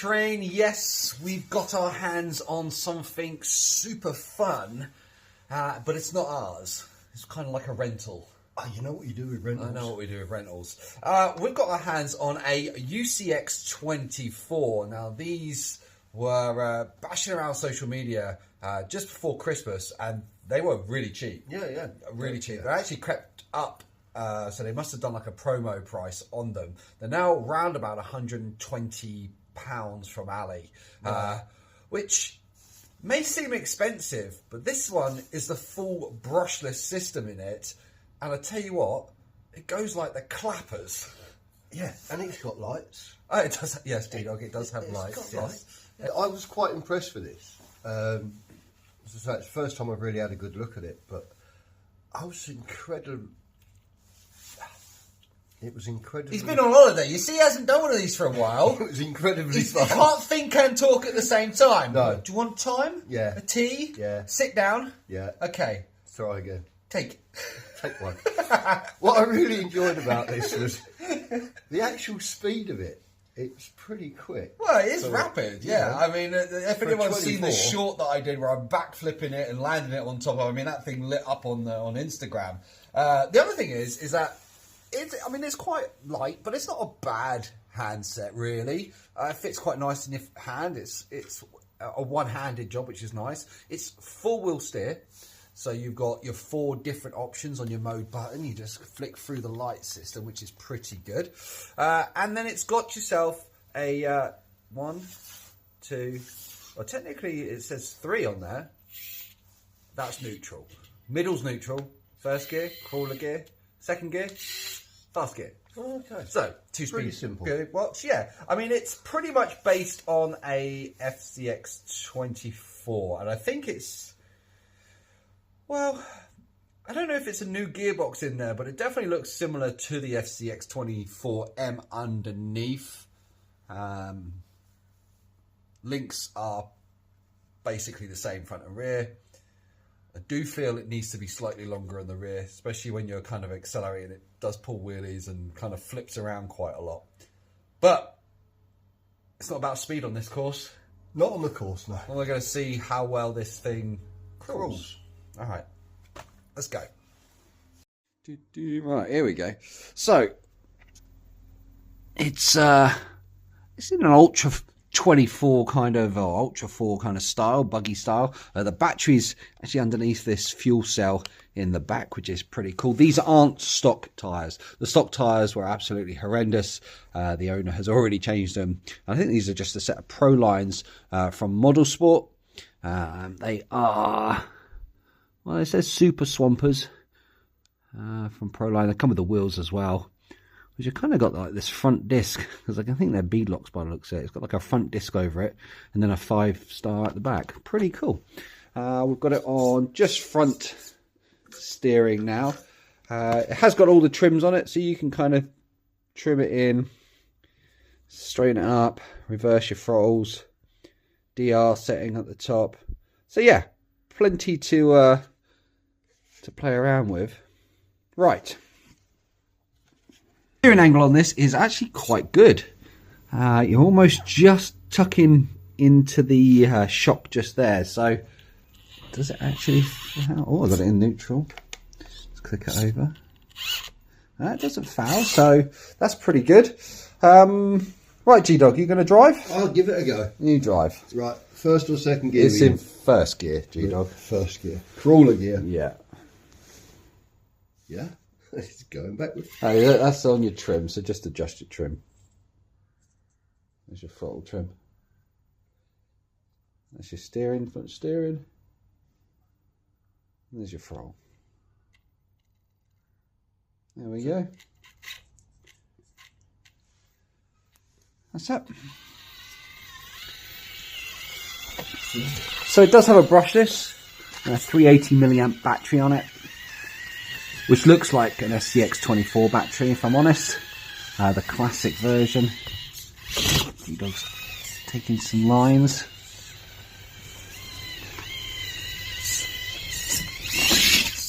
train. Yes, we've got our hands on something super fun, but it's not ours. It's kind of like a rental. Oh, you know what you do with rentals? I know what we do with rentals. We've got our hands on a UCX24. Now, these were bashing around social media just before Christmas, and they were really cheap. Yeah. Really cheap. They actually crept up, so they must have done like a promo price on them. They're now round about £120 from Ali, which may seem expensive, but this one is the full brushless system in it. And I tell you what, it goes like the clappers. Yeah, and it's got lights. Oh, it does. Yes, G-Dog, it does have lights. Got yes. lights. Yeah, I was quite impressed with this. As I say, it's the first time I've really had a good look at it, but I was incredible. It was incredible. He's been on holiday. You see, he hasn't done one of these for a while. It was incredibly He fun. can't think and talk at the same time. No. Do you want time? Yeah. A tea? Yeah. Sit down? Yeah. Okay. Try again. Take. Take one. What I really enjoyed about this was the actual speed of it. It's pretty quick. Well, it is So, rapid, yeah. yeah. I mean, if anyone's seen the 24. short that I did where I'm backflipping it and landing it on top of, I mean, that thing lit up on Instagram. The other thing is that it's quite light, but it's not a bad handset, really. It fits quite nice in your hand. It's a one-handed job, which is nice. It's four-wheel steer. So you've got your 4 different options on your mode button. You just flick through the light system, which is pretty good. And then it's got yourself a 1, 2, well, technically it says 3 on there. That's neutral. Middle's neutral. First gear, crawler gear. Second gear, fast gear. Okay. So, 2 Pretty speed simple. gear watch, yeah. I mean, it's pretty much based on a FCX24. And I think it's... Well, I don't know if it's a new gearbox in there, but it definitely looks similar to the FCX24M underneath. Links are basically the same front and rear. I do feel it needs to be slightly longer in the rear, especially when you're kind of accelerating. It does pull wheelies and kind of flips around quite a lot. But it's not about speed on this course. Not on the course, no. Well, we're going to see how well this thing crawls. All right, let's go. Right, here we go. So it's in an Ultra 24 kind of, or Ultra 4 kind of style, buggy style. The battery's actually underneath this fuel cell in the back, which is pretty cool. These aren't stock tyres. The stock tyres were absolutely horrendous. The owner has already changed them. I think these are just a set of Pro lines from Model Sport. They are... Well, it says Super Swampers from Proline. They come with the wheels as well, which have kind of got like this front disc, because I can think they're beadlocks by the looks of it. It's got like a front disc over it, and then a 5-star at the back. Pretty cool. We've got it on just front steering now. It has got all the trims on it, so you can kind of trim it in, straighten it up, reverse your throttles, DR setting at the top. So yeah, plenty to play around with. Right, steering angle on this is actually quite good. You're almost just tucking into the shock just there. So does it actually... Oh, I got it in neutral. Let's click it over. That doesn't foul, so that's pretty good. Right, G-Dog, you going to drive? I'll give it a go. You drive. Right, first or second gear? It's in first gear, G-Dog. First gear. Crawler gear. Yeah. Yeah, it's going backwards. Oh, yeah, that's on your trim, so just adjust your trim. There's your throttle trim. That's your steering, front steering. And there's your throttle. There we go. That's it. So it does have a brushless, a 380 milliamp battery on it, which looks like an SCX24 battery, if I'm honest. The classic version. G-Dog's taking some lines.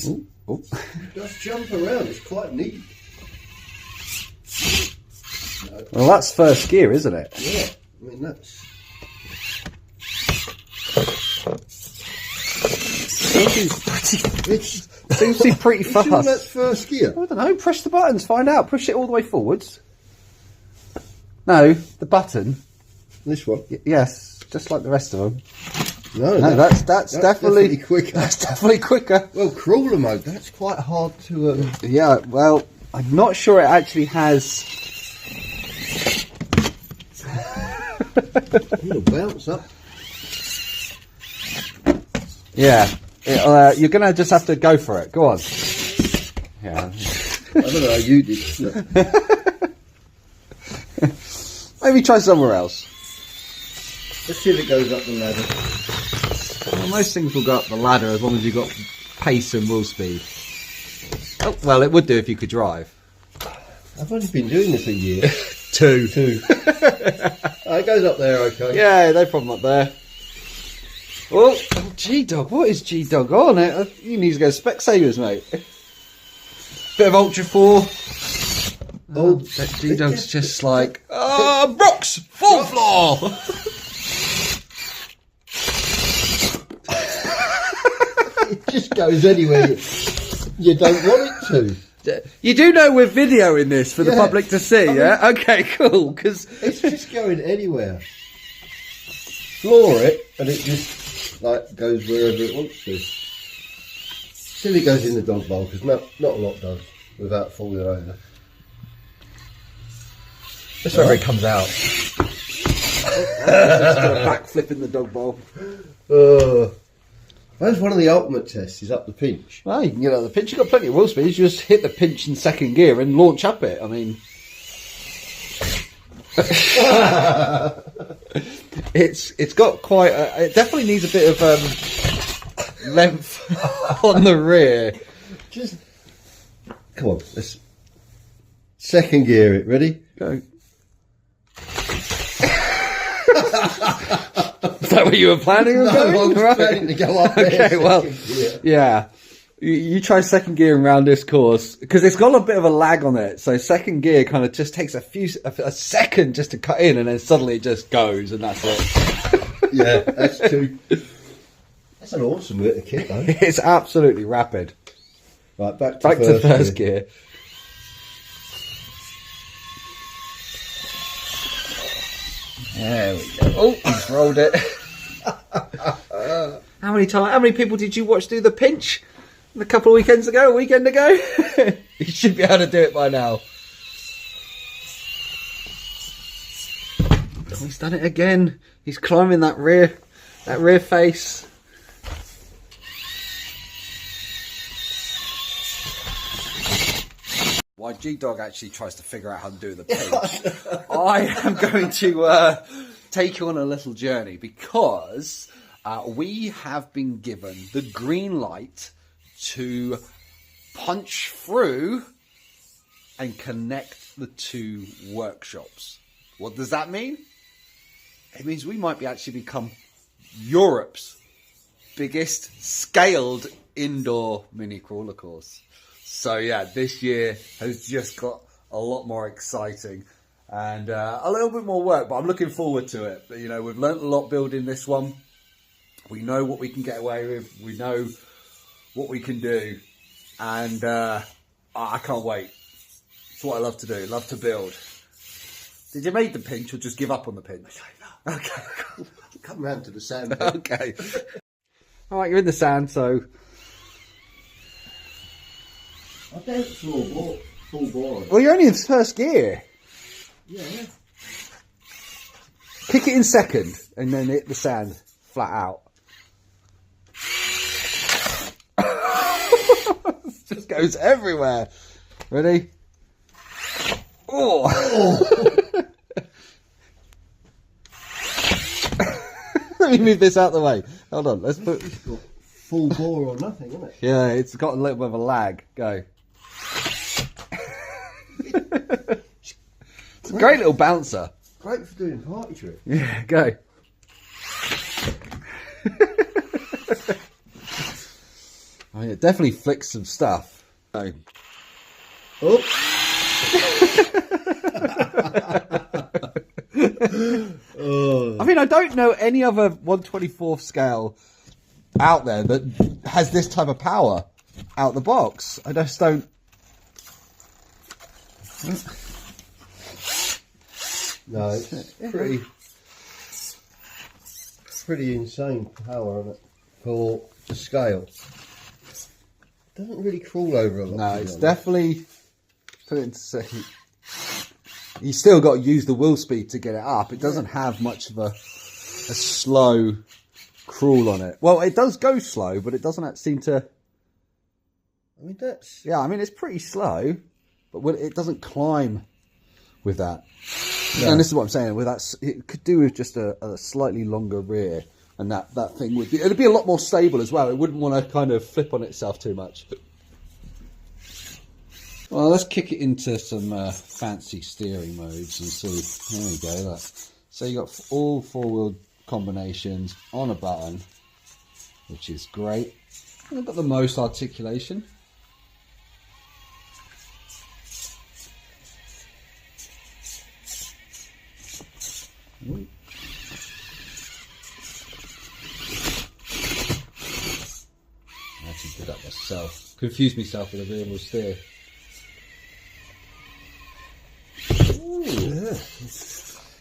Ooh, ooh. It does jump around, it's quite neat. Well, that's first gear, isn't it? Yeah, I mean, that's... It seems to be pretty fast. Sure that's first gear? I don't know, press the buttons, find out. Push it all the way forwards. No, the button. This one? Yes, just like the rest of them. No, that's definitely quicker. That's definitely quicker. Well, crawler mode, that's quite hard to... Yeah, well, I'm not sure it actually has... It'll bounce up. Yeah, you're going to just have to go for it. Go on. Yeah. I don't know how you did it. Maybe try somewhere else. Let's see if it goes up the ladder. Well, most things will go up the ladder as long as you've got pace and wheel speed. Oh, well, it would do if you could drive. I've only been doing this a year. Two. It goes up there, okay. Yeah, no problem up there. Oh, G-Dog, what is G-Dog on it? You need to go Specsavers, mate. Bit of Ultra 4. Oh, that G-Dog's just like, rocks! Full floor! It just goes anywhere you don't want it to. You do know we're videoing this for the public to see, yeah? Okay, cool, because... It's just going anywhere. Floor it, and it just, like, goes wherever it wants to. Still it goes in the dog bowl, because not a lot does, without falling over. That's where it comes out. Just got a backflip in the dog bowl. That's one of the ultimate tests, is up the pinch. Well, you can get up the pinch. You've got plenty of wheel speed. You just hit the pinch in second gear and launch up it. I mean... it's got quite it definitely needs a bit of length on the rear. Just come on, let's second gear it. Ready? Go. Is that what you were planning on going? I was planning to go up there. Okay, well, yeah. You try second gear around this course because it's got a bit of a lag on it. So second gear kind of just takes a second just to cut in, and then suddenly it just goes, and that's it. Yeah, that's true. That's an awesome bit of kit, though. It's absolutely rapid. Right, back to first gear. There we go. Oh, he's rolled it. How many people did you watch do the pinch? A couple of weekend ago? You should be able to do it by now. Oh, he's done it again. He's climbing that rear face. While G-Dog actually tries to figure out how to do the pinch, I am going to take you on a little journey because we have been given the green light to punch through and connect the two workshops. What does that mean? It means we might actually become Europe's biggest scaled indoor mini crawler course. So yeah, this year has just got a lot more exciting and a little bit more work, but I'm looking forward to it. But, you know, we've learnt a lot building this one. We know what we can get away with. We know what we can do, and I can't wait. It's what I love to do. Love to build. Did you make the pinch or just give up on the pinch? Okay, cool. Come round to the sand. Okay. All right, you're in the sand, so. I don't full bore. Well, you're only in first gear. Yeah. Kick it in second, and then hit the sand flat out. Just goes everywhere. Ready? Oh! Let me move this out the way. Hold on. Let's put. It's got full bore or nothing, isn't it? Yeah, it's got a little bit of a lag. Go. It's a great little bouncer. Great for doing party tricks. Yeah, go. I mean, it definitely flicks some stuff. No. Oh. Oh. I mean, I don't know any other 1/24 scale out there that has this type of power out the box. I just don't. No, it's pretty insane power on it for the scale. Doesn't really crawl over a lot. No, it's definitely put it into say. You still got to use the wheel speed to get it up. It doesn't have much of a slow crawl on it. Well, it does go slow, but it doesn't seem to. I mean, that's. Yeah, I mean it's pretty slow, but it doesn't climb with that. No. And this is what I'm saying. With that, it could do with just a slightly longer rear, and that thing would be. It'd be a lot more stable as well. It wouldn't want to kind of flip on itself too much. Well, let's kick it into some fancy steering modes and see. There we go. Look. So you got all 4-wheel combinations on a button, which is great. And I've got the most articulation. Ooh. I actually did that myself. Confused myself with a rear wheel steer. Yeah.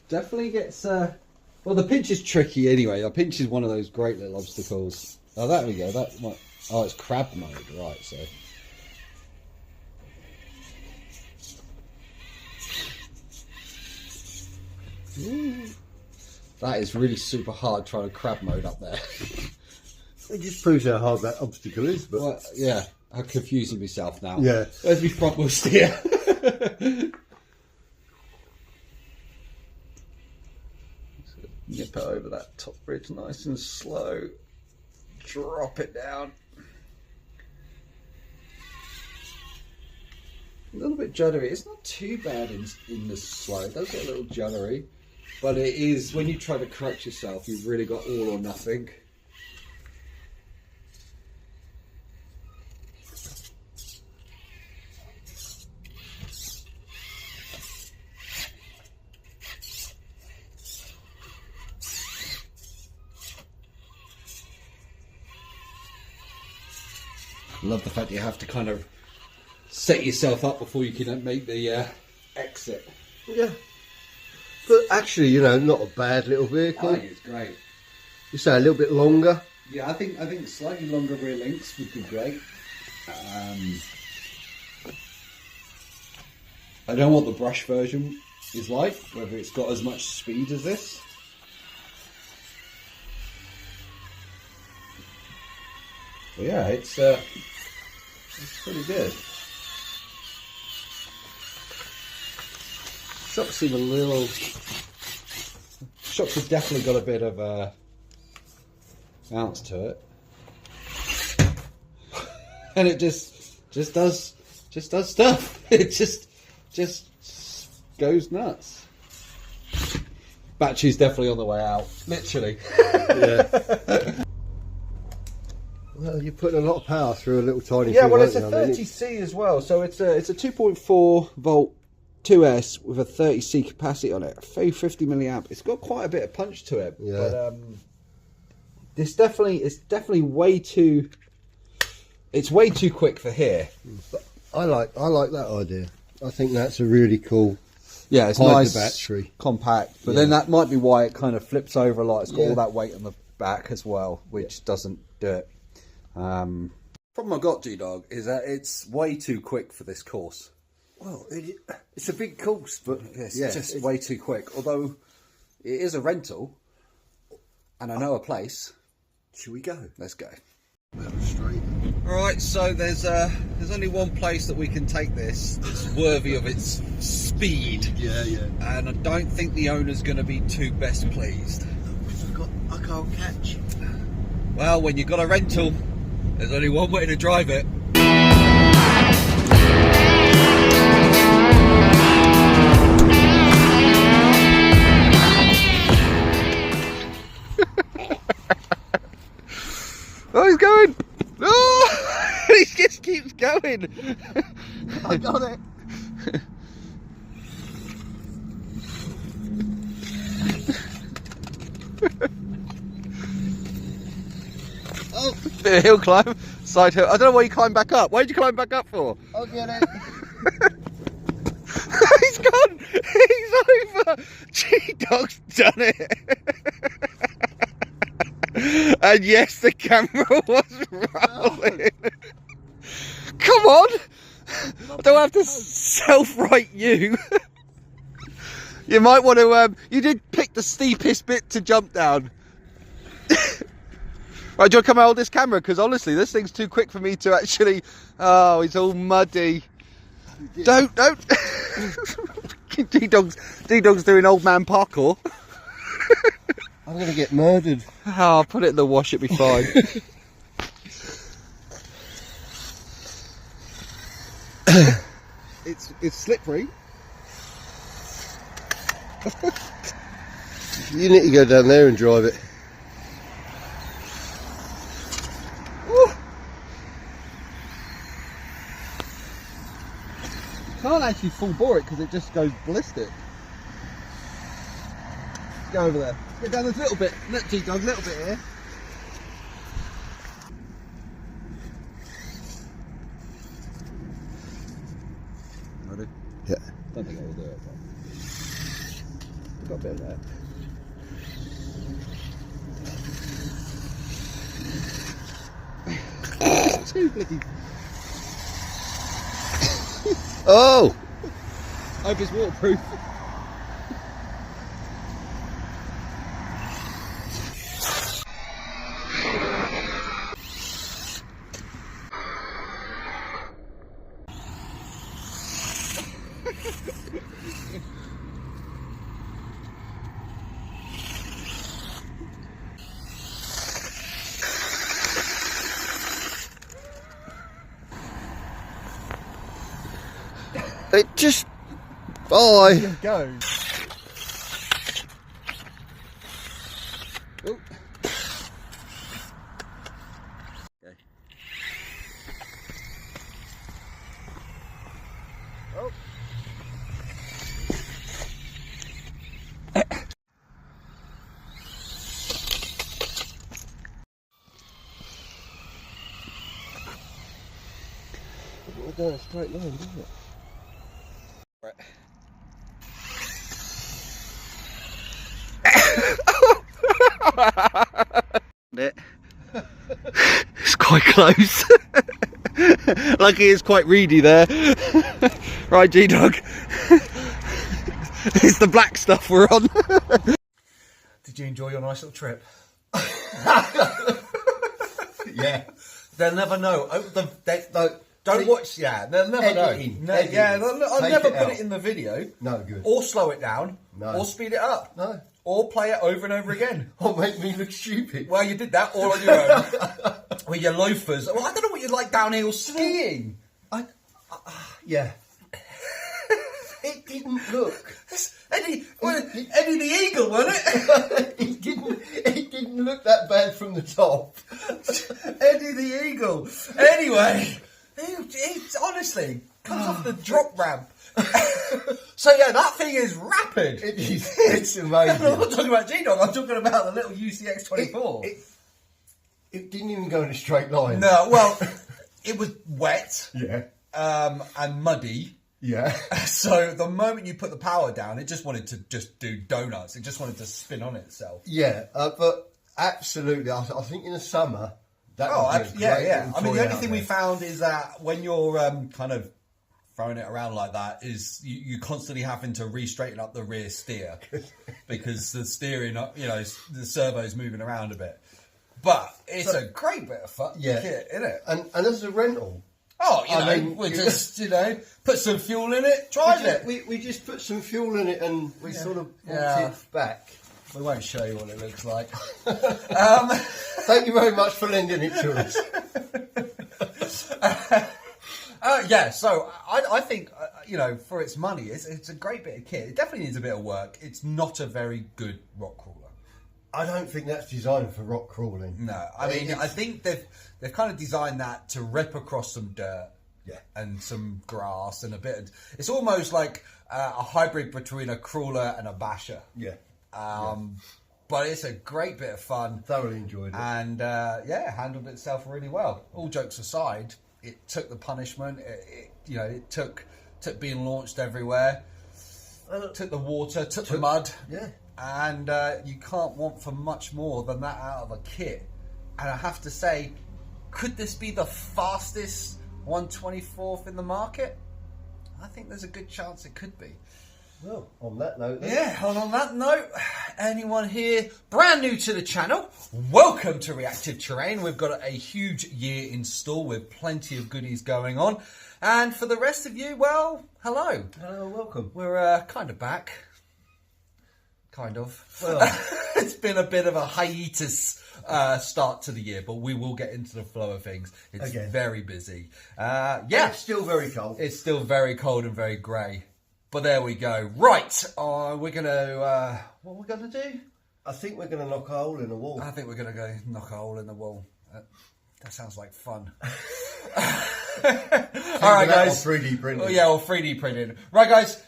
Definitely gets well, the pinch is tricky anyway. The pinch is one of those great little obstacles. Oh, there we go. That might. Oh, it's crab mode, right? So. Ooh. That is really super hard trying to crab mode up there. It just proves how hard that obstacle is. But well, yeah, I'm confusing myself now. Yeah. Where's my front wheel steer? Nip it over that top bridge nice and slow. Drop it down. A little bit juddery. It's not too bad in the slow. It does get a little juddery. But it is, when you try to correct yourself, you've really got all or nothing. I love the fact you have to kind of set yourself up before you can make the exit. Yeah. But actually, you know, not a bad little vehicle. I think it's great. You say a little bit longer? Yeah, I think slightly longer rear links would be great. I don't know what the brush version is like, whether it's got as much speed as this. But yeah, it's pretty good. Shocks seem a little. Shocks have definitely got a bit of bounce to it, and it just does stuff. It just goes nuts. Battery's definitely on the way out, literally. Yeah. Well, you're putting a lot of power through a little tiny thing. Yeah, well, it's a aren't you? 30C as well, so it's a 2.4 volt 2S with a 30C capacity on it, 50 milliamp. It's got quite a bit of punch to it. Yeah. But it's definitely way too. It's way too quick for here. But I like that idea. I think that's a really cool. Yeah, it's hide nice, the battery, compact. But yeah. then that might be why it kind of flips over a lot. It's got Yeah. all that weight on the back as well, which doesn't do it. Problem I got, G-Dog, is that it's way too quick for this course. Well, It's a big course, but it's Yeah, just way too quick. Although it is a rental, and I know a place. should we go? Let's go. Straight. All right, so there's only one place that we can take this that's worthy of its speed. Yeah. And I don't think the owner's going to be too best pleased. I can't catch. Well, when you've got a rental, there's only one way to drive it. Oh, he's going! Oh, he just keeps going. I got it. Oh, Bit of hill climb, side hill. I don't know why you climbed back up. Why did you climb back up for? I'll get it. He's gone. He's over. G-Dog's done it. And yes, the camera was rolling. Come on. I don't have to self-right you. You might want to, you did pick the steepest bit to jump down. Right, do you want to come and hold this camera? Because honestly, this thing's too quick for me to actually... Oh, it's all muddy. Don't. D-Dog's doing old man parkour. I'm going to get murdered. Oh, I'll put it in the wash, it'll be fine. It's slippery. You need to go down there and drive it. Can't actually full bore it because it just goes ballistic. Go over there. Get down this little bit. Look, G-Dog, a little bit here. Ready? Yeah. Don't think I will do it, but we've got a bit of that. Too bloody. Oh! I hope it's waterproof. It just... Bye! It goes. Oh. Okay. Oh. We're down a straight line, isn't it? Right. It's quite close. Lucky it's quite reedy there. Right, G-Dog. It's the black stuff we're on. Did you enjoy your nice little trip? Yeah. They'll never know. Don't watch. Yeah, they'll never Editing. know. Editing. Yeah, I'll Take never it put out. it in the video. No good. Or slow it down. No. Or speed it up. No. Or play it over and over again. Or make me look stupid. Well, you did that all on your own. With your loafers. Well, I don't know what you like downhill skiing. Yeah. It didn't look. Eddie the Eagle, wasn't it? It didn't look that bad from the top. Eddie the Eagle. Anyway, it honestly comes off the drop ramp. So yeah, that thing is rapid. It is. It's amazing. I'm not talking about G-Dog, I'm talking about the little UCX24. It didn't even go in a straight line. No, well, it was wet. Yeah. And muddy. Yeah. So the moment you put the power down, it just wanted to just do donuts. It just wanted to spin on itself. Yeah, but absolutely, I think in the summer, that would be a great yeah. little I mean, toy the only out thing there. we found is that when you're kind of throwing it around like that, is you constantly having to re-straighten up the rear steer because the steering, the servo's moving around a bit. But it's a great bit of fun, kit, isn't it? And as a rental. Oh, we just, put some fuel in it, drive it. We just put some fuel in it and we sort of brought it back. We won't show you what it looks like. Thank you very much for lending it to us. Yeah, so I think, for its money, it's a great bit of kit. It definitely needs a bit of work. It's not a very good rock crawler. I don't think that's designed for rock crawling. No, I think they've kind of designed that to rip across some dirt, and some grass and a bit. It's almost like a hybrid between a crawler and a basher. Yeah. But but it's a great bit of fun. Thoroughly enjoyed it. And yeah, handled itself really well. All jokes aside, it took the punishment. It took being launched everywhere. Took the water, took the mud. Yeah. And you can't want for much more than that out of a kit. And I have to say, could this be the fastest 1/24th in the market? I think there's a good chance it could be. Well, on that note then. Yeah, and on that note, anyone here brand new to the channel, welcome to Reactive Terrain. We've got a huge year in store with plenty of goodies going on. And for the rest of you, well, hello. Hello, welcome. We're kind of back. Kind of. Well, it's been a bit of a hiatus start to the year, but we will get into the flow of things. It's very busy. Yeah. It's still very cold. It's still very cold and very grey. But there we go. Right. We're going to... what are we going to do? I think we're going to knock a hole in the wall. I think we're going to go knock a hole in the wall. That sounds like fun. All right, guys. 3D printing. Oh, yeah, or 3D printing. Right, guys.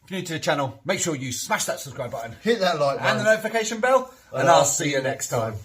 If you're new to the channel, make sure you smash that subscribe button. Hit that like button. And the notification bell. And I'll see you next time.